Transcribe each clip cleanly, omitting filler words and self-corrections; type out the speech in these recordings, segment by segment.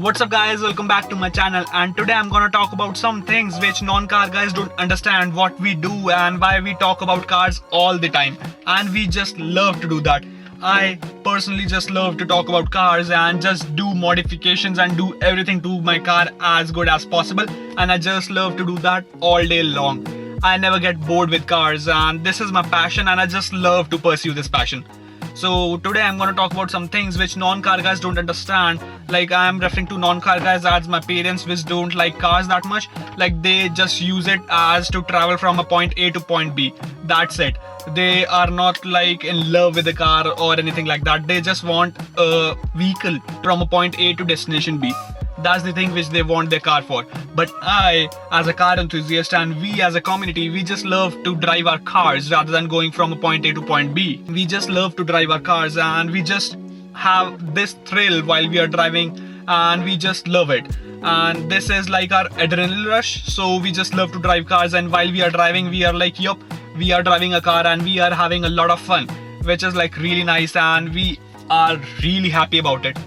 What's up guys, welcome back to my channel, and today I'm gonna talk about some things which non-car guys don't understand what we do and why we talk about cars all the time, and we just love to do that. I personally just love to talk about cars and just do modifications and do everything to my car as good as possible, and I just love to do that all day long. I never get bored with cars, and this is my passion and I just love to pursue this passion. So today I'm going to talk about some things which non-car guys don't understand. Like, I am referring to non-car guys as my parents, which don't like cars that much. Like, they just use it as to travel from a point A to point B. That's it. They are not like in love with the car or anything like that. They just want a vehicle from a point A to destination B. That's the thing which they want their car for. But I, as a car enthusiast, and we as a community, we just love to drive our cars rather than going from a point A to point B. We just love to drive our cars and we just have this thrill while we are driving, and we just love it. And this is like our adrenaline rush. So we just love to drive cars, and while we are driving, we are like, yup, we are driving a car and we are having a lot of fun, which is like really nice, and we are really happy about it.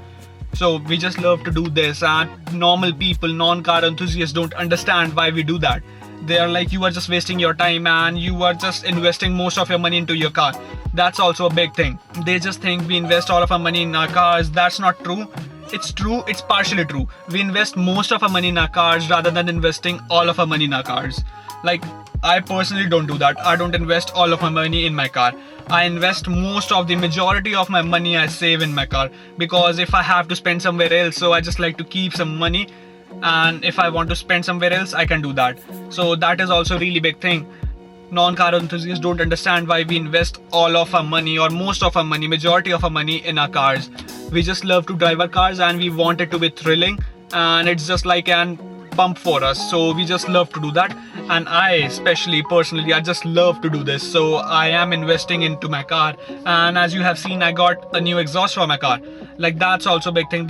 So we just love to do this, and normal people, non-car enthusiasts don't understand why we do that. They are like, you are just wasting your time and you are just investing most of your money into your car. That's also a big thing. They just think we invest all of our money in our cars. That's not true. It's true, it's partially true. We invest most of our money in our cars rather than investing all of our money in our cars. Like, I personally don't do that. I don't invest all of my money in my car. I invest most of the majority of my money I save in my car, because if I have to spend somewhere else, so I just like to keep some money, and if I want to spend somewhere else, I can do that. So that is also a really big thing. Non-car enthusiasts don't understand why we invest all of our money, or most of our money, majority of our money in our cars. We just love to drive our cars and we want it to be thrilling, and it's just like an pump for us. So we just love to do that, and I especially personally, I just love to do this. So I am investing into my car, and as you have seen, I got a new exhaust for my car. Like, that's also a big thing.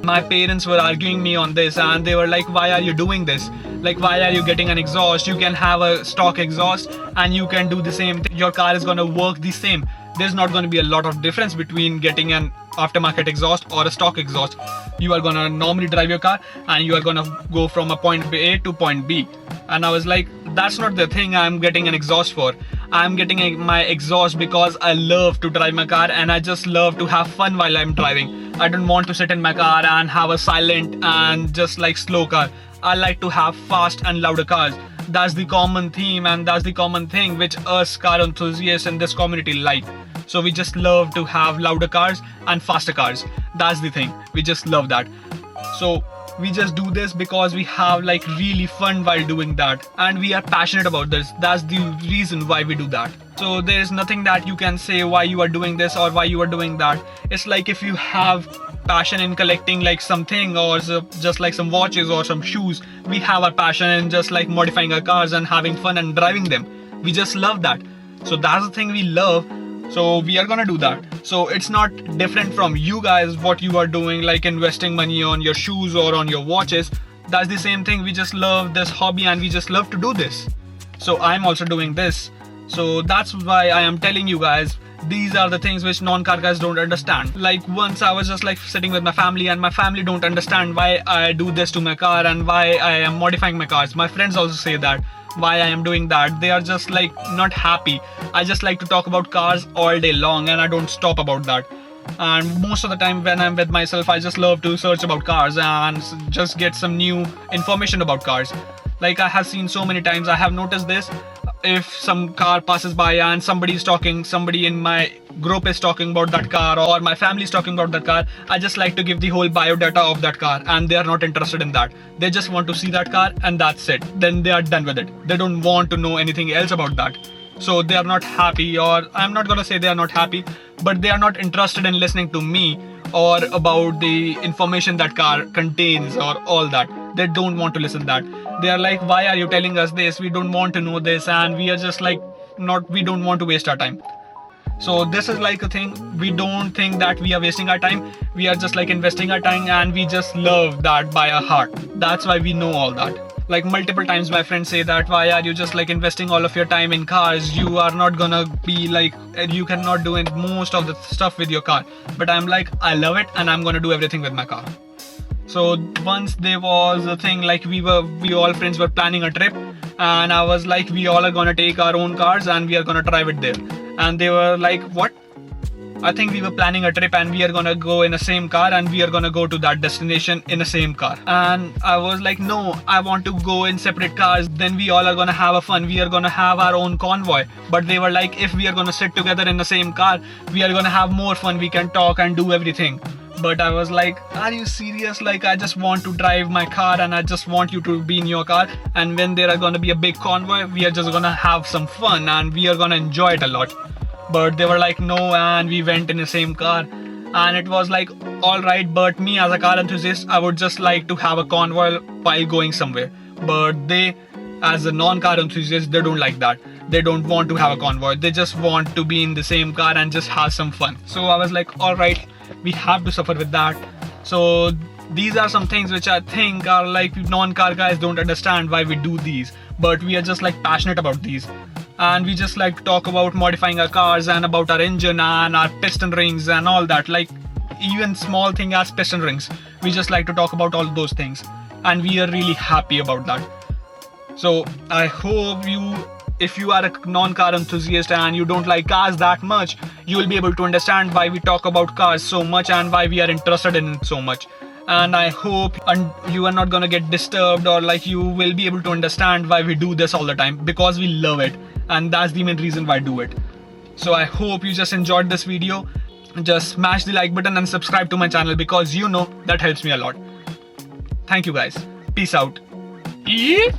My parents were arguing me on this, and they were like, why are you doing this? Like, why are you getting an exhaust? You can have a stock exhaust and you can do the same thing. Your car is gonna work the same. There's not going to be a lot of difference between getting an aftermarket exhaust or a stock exhaust. You are gonna normally drive your car and you are gonna go from a point A to point B. And I was like, that's not the thing I'm getting an exhaust for. I'm getting my exhaust because I love to drive my car and I just love to have fun while I'm driving. I don't want to sit in my car and have a silent and just like slow car. I like to have fast and louder cars. That's the common theme, and that's the common thing which us car enthusiasts in this community like. So we just love to have louder cars and faster cars. That's the thing. We just love that. So we just do this because we have like really fun while doing that, and we are passionate about this. That's the reason why we do that. So there is nothing that you can say why you are doing this or why you are doing that. It's like, if you have passion in collecting like something, or just like some watches or some shoes, we have our passion in just like modifying our cars and having fun and driving them. We just love that. So that's the thing we love. So we are gonna do that. So it's not different from you guys what you are doing, like investing money on your shoes or on your watches. That's the same thing. We just love this hobby and we just love to do this. So I'm also doing this. So that's why I am telling you guys, these are the things which non-car guys don't understand. Like, once I was just like sitting with my family, and my family don't understand why I do this to my car and why I am modifying my cars. My friends also say that why I am doing that. They are just like not happy. I just like to talk about cars all day long and I don't stop about that. And most of the time when I'm with myself, I just love to search about cars and just get some new information about cars. Like, I have seen so many times, I have noticed this. If some car passes by and somebody in my group is talking about that car, or my family is talking about that car, I just like to give the whole biodata of that car, and they are not interested in that. They just want to see that car and that's it. Then they are done with it. They don't want to know anything else about that. So they are not happy, or I'm not gonna say they are not happy, but they are not interested in listening to me or about the information that car contains or all that. They don't want to listen to that. They are like, why are you telling us this? We don't want to know this, and we are just like, we don't want to waste our time. So this is like a thing. We don't think that we are wasting our time. We are just like investing our time, and we just love that by our heart. That's why we know all that. Like, multiple times my friends say that, why are you just like investing all of your time in cars? You are not gonna be like, you cannot do most of the stuff with your car. But I'm like, I love it and I'm gonna do everything with my car. So once there was a thing like we all friends were planning a trip, and I was like, we all are gonna take our own cars and we are gonna drive it there. And they were like, what? I think we were planning a trip and we are gonna go in the same car and we are gonna go to that destination in the same car. And I was like, no, I want to go in separate cars. Then we all are gonna have a fun. We are gonna have our own convoy. But they were like, if we are gonna sit together in the same car, we are gonna have more fun. We can talk and do everything. But I was like, are you serious? Like, I just want to drive my car and I just want you to be in your car. And when there are gonna be a big convoy, we are just gonna have some fun and we are gonna enjoy it a lot. But they were like, no, and we went in the same car. And it was like, alright, but me as a car enthusiast, I would just like to have a convoy while going somewhere. But they, as a non-car enthusiast, they don't like that. They don't want to have a convoy. They just want to be in the same car and just have some fun. So I was like, alright, we have to suffer with that. So these are some things which I think are like non-car guys don't understand why we do these. But we are just like passionate about these. And we just like to talk about modifying our cars and about our engine and our piston rings and all that. Like even small thing as piston rings. We just like to talk about all those things. And we are really happy about that. So I hope if you are a non-car enthusiast and you don't like cars that much, you will be able to understand why we talk about cars so much and why we are interested in it so much. And I hope you are not gonna get disturbed, or like you will be able to understand why we do this all the time, because we love it. And that's the main reason why I do it. So I hope you just enjoyed this video. Just smash the like button and subscribe to my channel, because you know that helps me a lot. Thank you guys. Peace out. Yeah.